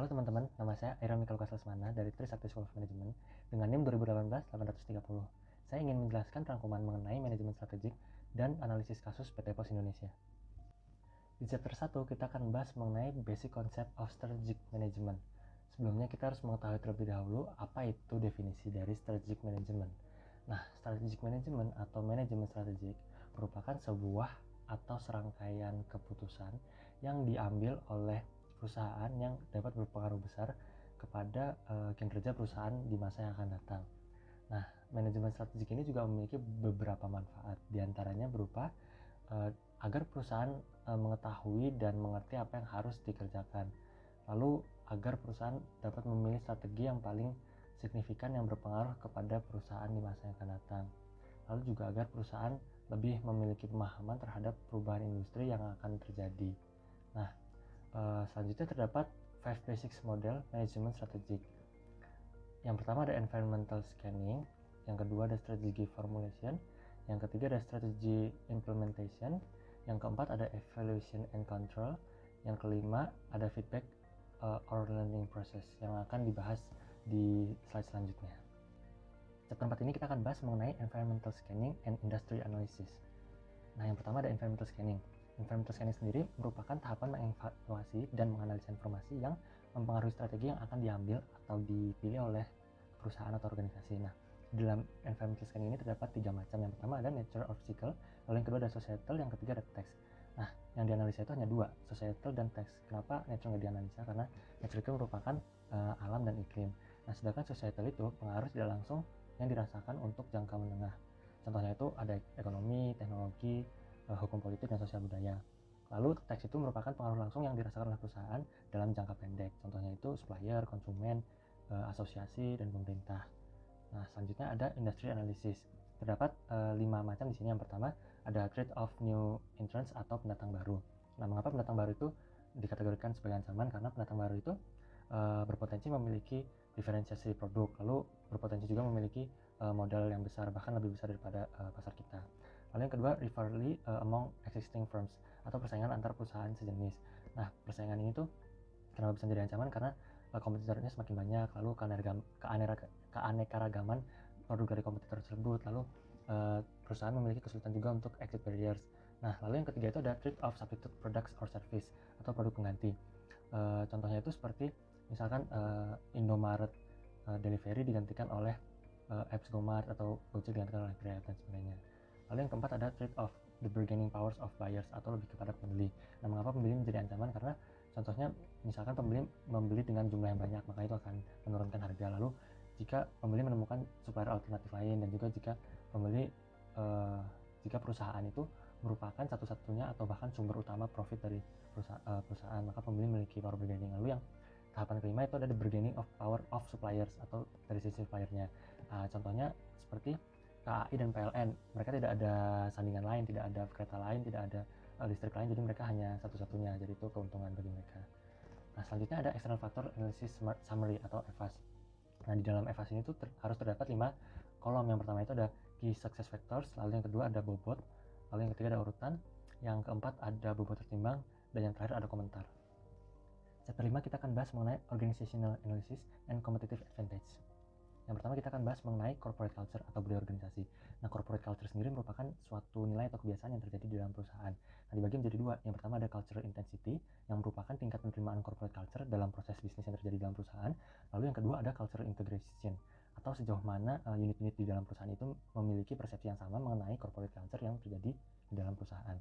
Halo teman-teman, nama saya Ira Mikael Lukas Lesmana dari Trisakti School of Management dengan NIM 2018-830. Saya ingin menjelaskan rangkuman mengenai manajemen strategik dan analisis kasus PT Pos Indonesia. Di chapter 1 kita akan bahas mengenai basic concept of strategic management. Sebelumnya kita harus mengetahui terlebih dahulu apa itu definisi dari strategic management. Nah, strategic management atau manajemen strategik merupakan sebuah atau serangkaian keputusan yang diambil oleh perusahaan yang dapat berpengaruh besar kepada kinerja perusahaan di masa yang akan datang. Nah, manajemen strategik ini juga memiliki beberapa manfaat, diantaranya berupa agar perusahaan mengetahui dan mengerti apa yang harus dikerjakan. Lalu agar perusahaan dapat memilih strategi yang paling signifikan yang berpengaruh kepada perusahaan di masa yang akan datang. Lalu juga agar perusahaan lebih memiliki pemahaman terhadap perubahan industri yang akan terjadi. Nah, selanjutnya terdapat 5 basics model manajemen strategik. Yang pertama ada environmental scanning, yang kedua ada strategy formulation, yang ketiga ada strategy implementation, yang keempat ada evaluation and control, yang kelima ada feedback or learning process yang akan dibahas di slide selanjutnya. Chapter 4 ini kita akan bahas mengenai environmental scanning and industry analysis. Nah, yang pertama ada environmental scanning. Environmental scanning sendiri merupakan tahapan mengevaluasi dan menganalisa informasi yang mempengaruhi strategi yang akan diambil atau dipilih oleh perusahaan atau organisasi. Nah, dalam environmental scanning ini terdapat 3 macam. Yang pertama ada natural or physical, lalu yang kedua ada societal, yang ketiga ada text. Nah, yang dianalisa itu hanya 2, societal dan text. Kenapa natural nggak dianalisa? Karena natural itu merupakan alam dan iklim. Nah, sedangkan societal itu pengaruh tidak langsung yang dirasakan untuk jangka menengah. Contohnya itu ada ekonomi, teknologi, hukum politik, dan sosial budaya. Lalu teks itu merupakan pengaruh langsung yang dirasakan oleh perusahaan dalam jangka pendek. Contohnya itu supplier, konsumen, asosiasi, dan pemerintah. Nah, selanjutnya ada industry analysis. Terdapat 5 macam di sini. Yang pertama ada threat of new entrants atau pendatang baru. Nah, mengapa pendatang baru itu dikategorikan sebagai ancaman? Karena pendatang baru itu berpotensi memiliki diferensiasi produk, lalu berpotensi juga memiliki modal yang besar, bahkan lebih besar daripada pasar kita. Lalu yang kedua, rivalry among existing firms atau persaingan antar perusahaan sejenis. Nah, persaingan ini tuh kenapa bisa menjadi ancaman? Karena kompetitornya semakin banyak, lalu keanekaragaman produk dari kompetitor tersebut, lalu perusahaan memiliki kesulitan juga untuk exit barriers. Nah, lalu yang ketiga itu ada threat of substitute products or service atau produk pengganti. Contohnya itu seperti misalkan Indomaret delivery digantikan oleh apps GoMart atau Gojek digantikan oleh Grab dan sebagainya. Lalu yang keempat ada threat of the bargaining powers of buyers atau lebih kepada pembeli. Nah, mengapa pembeli menjadi ancaman? Karena contohnya misalkan pembeli membeli dengan jumlah yang banyak, maka itu akan menurunkan harga. Lalu jika pembeli menemukan supplier alternatif lain, dan juga jika perusahaan itu merupakan satu-satunya atau bahkan sumber utama profit dari perusahaan, maka pembeli memiliki power bargaining. Lalu yang tahapan kelima itu ada the bargaining of power of suppliers atau dari sisi suppliernya. Contohnya seperti KAI dan PLN, mereka tidak ada sandingan lain, tidak ada kereta lain, tidak ada listrik lain, jadi mereka hanya satu-satunya, jadi itu keuntungan bagi mereka. Nah, selanjutnya ada external factor analysis summary atau EFAS. Nah, di dalam EFAS ini tuh harus terdapat 5 kolom. Yang pertama itu ada key success factors, lalu yang kedua ada bobot, lalu yang ketiga ada urutan, yang keempat ada bobot tertimbang, dan yang terakhir ada komentar. Chapter 5 kita akan bahas mengenai organizational analysis and competitive advantage. Yang pertama kita akan bahas mengenai corporate culture atau budaya organisasi. Nah, corporate culture sendiri merupakan suatu nilai atau kebiasaan yang terjadi di dalam perusahaan. Nah, dibagi menjadi 2. Yang pertama ada cultural intensity, yang merupakan tingkat penerimaan corporate culture dalam proses bisnis yang terjadi dalam perusahaan. Lalu yang kedua ada cultural integration, atau sejauh mana unit-unit di dalam perusahaan itu memiliki persepsi yang sama mengenai corporate culture yang terjadi di dalam perusahaan.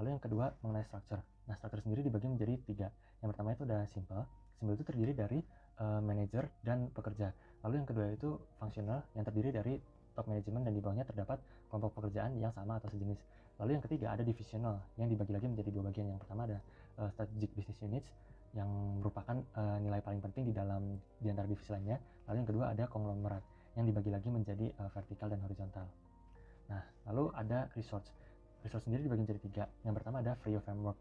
Lalu yang kedua mengenai structure. Nah, structure sendiri dibagi menjadi 3. Yang pertama itu ada simple. Simple itu terdiri dari manajer dan pekerja. Lalu yang kedua itu functional, yang terdiri dari top management dan di bawahnya terdapat kelompok pekerjaan yang sama atau sejenis. Lalu yang ketiga ada divisional, yang dibagi lagi menjadi 2 bagian. Yang pertama ada strategic business units, yang merupakan nilai paling penting di antara divisi lainnya. Lalu yang kedua ada konglomerat, yang dibagi lagi menjadi vertikal dan horizontal. Nah, lalu ada resource. Resource sendiri dibagi menjadi 3. Yang pertama ada Free framework.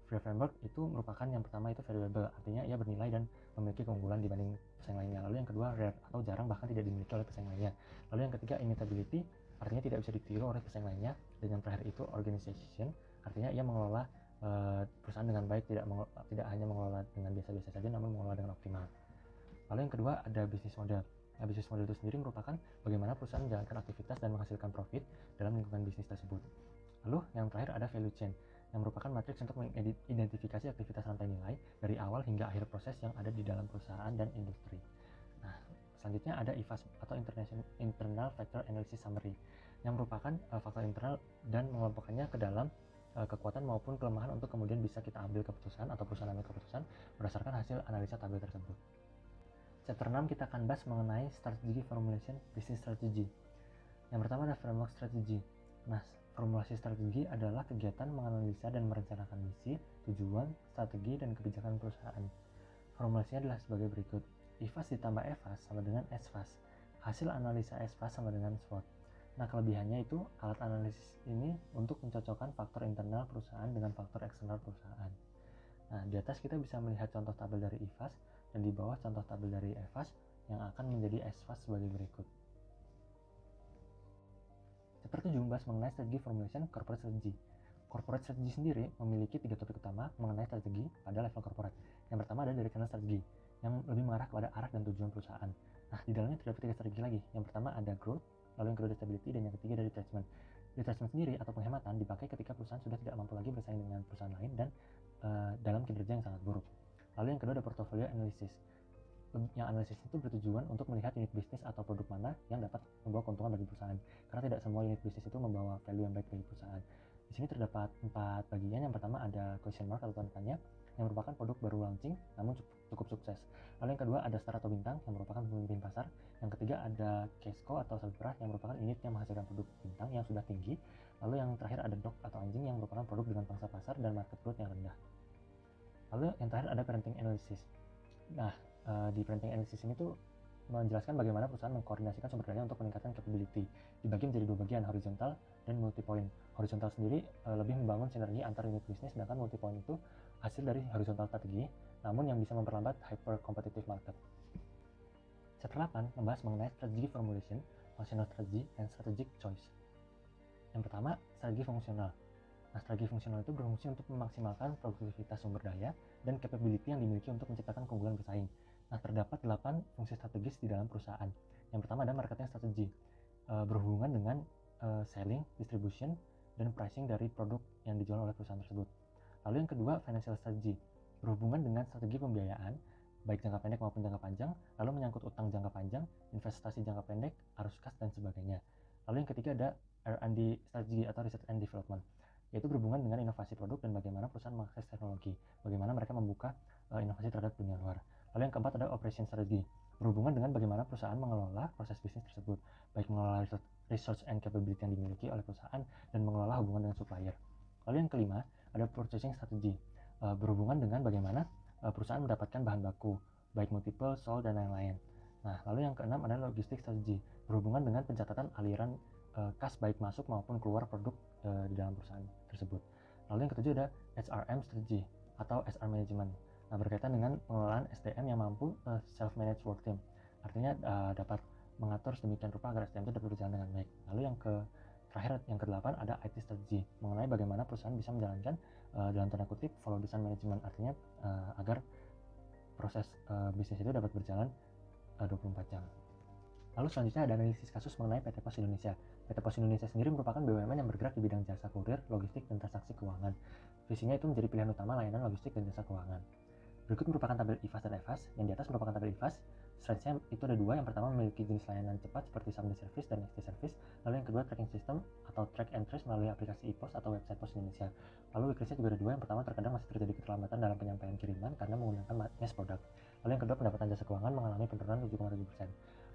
Free framework itu merupakan yang pertama itu valuable, artinya ia bernilai dan memiliki keunggulan dibanding pesaing lainnya. Lalu yang kedua rare atau jarang bahkan tidak dimiliki oleh pesaing lainnya. Lalu yang ketiga immutability, artinya tidak bisa ditiru oleh pesaing lainnya. Dan yang terakhir itu organization, artinya ia mengelola perusahaan dengan baik, tidak hanya mengelola dengan biasa-biasa saja, namun mengelola dengan optimal. Lalu yang kedua ada bisnis model. Nah, bisnis model itu sendiri merupakan bagaimana perusahaan menjalankan aktivitas dan menghasilkan profit dalam lingkungan bisnis tersebut. Lalu yang terakhir ada value chain, yang merupakan matriks untuk mengidentifikasi aktivitas rantai nilai dari awal hingga akhir proses yang ada di dalam perusahaan dan industri. Nah, selanjutnya ada IFAS atau Internal Factor Analysis Summary, yang merupakan faktor internal dan mengelompokkannya ke dalam kekuatan maupun kelemahan untuk kemudian bisa kita ambil keputusan atau perusahaan ambil keputusan berdasarkan hasil analisa tabel tersebut. Chapter 6 kita akan bahas mengenai Strategy Formulation Business Strategy. Yang pertama ada Framework Strategy. Nah, formulasi strategi adalah kegiatan menganalisa dan merencanakan misi, tujuan, strategi, dan kebijakan perusahaan. Formulasinya adalah sebagai berikut. IFAS ditambah EFAS sama dengan SFAS. Hasil analisa SFAS sama dengan SWOT. Nah, kelebihannya itu alat analisis ini untuk mencocokkan faktor internal perusahaan dengan faktor eksternal perusahaan. Nah, di atas kita bisa melihat contoh tabel dari IFAS dan di bawah contoh tabel dari EFAS yang akan menjadi SFAS sebagai berikut. Chapter 7 membahas mengenai strategi formulation corporate strategy. Corporate strategy sendiri memiliki 3 topik utama mengenai strategi pada level corporate. Yang pertama ada directional strategy, yang lebih mengarah kepada arah dan tujuan perusahaan. Nah, di dalamnya terdapat 3 strategi lagi. Yang pertama ada growth, lalu yang kedua ada stability, dan yang ketiga ada retrenchment. Retrenchment sendiri atau penghematan dipakai ketika perusahaan sudah tidak mampu lagi bersaing dengan perusahaan lain dan dalam kinerja yang sangat buruk. Lalu yang kedua ada portfolio analysis. Yang analisis itu bertujuan untuk melihat unit bisnis atau produk mana yang dapat membawa keuntungan bagi perusahaan, karena tidak semua unit bisnis itu membawa value yang baik bagi perusahaan. Di sini terdapat 4 bagian. Yang pertama ada question mark atau tanda tanya, yang merupakan produk baru launching namun cukup sukses. Lalu yang kedua ada star atau bintang, yang merupakan pemimpin pasar. Yang ketiga ada Casco atau Salvera, yang merupakan unit yang menghasilkan produk bintang yang sudah tinggi. Lalu yang terakhir ada dog atau anjing, yang merupakan produk dengan pangsa pasar dan market growth yang rendah. Lalu yang terakhir ada parenting analysis. Nah, di parenting analysis ini tuh menjelaskan bagaimana perusahaan mengkoordinasikan sumber daya untuk meningkatkan capability. Dibagi menjadi 2 bagian, horizontal dan multi-point. Horizontal sendiri lebih membangun sinergi antar unit bisnis, sedangkan multi-point itu hasil dari horizontal strategi, namun yang bisa memperlambat hyper competitive market. Chapter 8 membahas mengenai strategy formulation, functional strategy, and strategic choice. Yang pertama, strategi fungsional. Nah, strategi fungsional itu berfungsi untuk memaksimalkan produktivitas sumber daya dan capability yang dimiliki untuk menciptakan keunggulan bersaing. Nah, terdapat 8 fungsi strategis di dalam perusahaan. Yang pertama ada marketing strategi, berhubungan dengan selling, distribution, dan pricing dari produk yang dijual oleh perusahaan tersebut. Lalu yang kedua financial strategy, berhubungan dengan strategi pembiayaan, baik jangka pendek maupun jangka panjang, lalu menyangkut utang jangka panjang, investasi jangka pendek, arus kas, dan sebagainya. Lalu yang ketiga ada R&D strategi atau research and development, yaitu berhubungan dengan inovasi produk dan bagaimana perusahaan mengakses teknologi, bagaimana mereka membuka inovasi terhadap dunia luar. Lalu yang keempat ada operation strategy, berhubungan dengan bagaimana perusahaan mengelola proses bisnis tersebut, baik mengelola research and capability yang dimiliki oleh perusahaan dan mengelola hubungan dengan supplier. Lalu yang kelima ada purchasing strategy, berhubungan dengan bagaimana perusahaan mendapatkan bahan baku, baik multiple, sold, dan lain-lain. Nah, lalu yang keenam ada logistik strategy, berhubungan dengan pencatatan aliran kas baik masuk maupun keluar produk di dalam perusahaan tersebut. Lalu yang ketujuh ada HRM strategy atau SR management. Nah, berkaitan dengan pengelolaan SDM yang mampu self-managed work team. Artinya dapat mengatur sedemikian rupa agar SDM itu dapat berjalan dengan baik. Lalu yang terakhir, yang ke-8 ada IT strategy, mengenai bagaimana perusahaan bisa menjalankan dalam tanda kutip follow the sun management, artinya agar proses bisnis itu dapat berjalan 24 jam. Lalu selanjutnya ada analisis kasus mengenai PT Pos Indonesia. PT Pos Indonesia sendiri merupakan BUMN yang bergerak di bidang jasa kurir, logistik, dan transaksi keuangan. Visinya itu menjadi pilihan utama layanan logistik dan jasa keuangan. Berikut merupakan tabel IFAS dan EFAS. Yang di atas merupakan tabel IFAS. Strengths-nya itu ada 2. Yang pertama memiliki jenis layanan cepat seperti same day service dan next day service. Lalu yang kedua tracking system atau track and trace melalui aplikasi e-pos atau website Pos Indonesia. Lalu weakness-nya juga ada 2. Yang pertama terkadang masih terjadi keterlambatan dalam penyampaian kiriman karena menggunakan mass product. Lalu yang kedua pendapatan jasa keuangan mengalami penurunan 7,7%.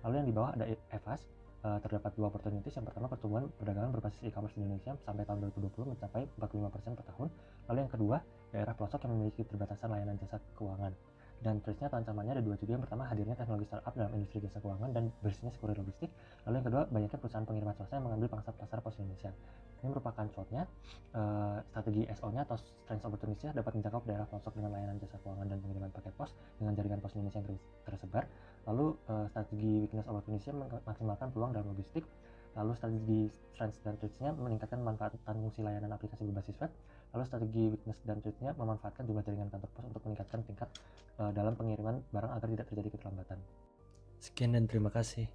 Lalu yang di bawah ada EFAS. Terdapat 2 opportunities. Yang pertama pertumbuhan perdagangan berbasis e-commerce di Indonesia sampai tahun 2020 mencapai 45% per tahun. Lalu yang kedua daerah pelosok yang memiliki keterbatasan layanan jasa keuangan. Dan threats-nya atau ancamannya ada 2 juga. Yang pertama hadirnya teknologi startup dalam industri jasa keuangan dan bersihnya kurir logistik. Lalu yang kedua banyaknya perusahaan pengiriman swasta yang mengambil pangsa pasar Pos Indonesia. Ini merupakan SWOT-nya, strategi SO-nya atau strength opportunity-nya dapat menjangkau daerah pelosok dengan layanan jasa keuangan dan pengiriman paket pos dengan jaringan Pos Indonesia yang tersebar. Lalu strategi weakness opportunity-nya memaksimalkan peluang dalam logistik. Lalu strategi strength dan threats-nya meningkatkan manfaat fungsi layanan aplikasi berbasis web. Lalu strategi weakness dan threat-nya memanfaatkan jumlah jaringan kantor pos untuk meningkatkan tingkat dalam pengiriman barang agar tidak terjadi keterlambatan. Sekian dan terima kasih.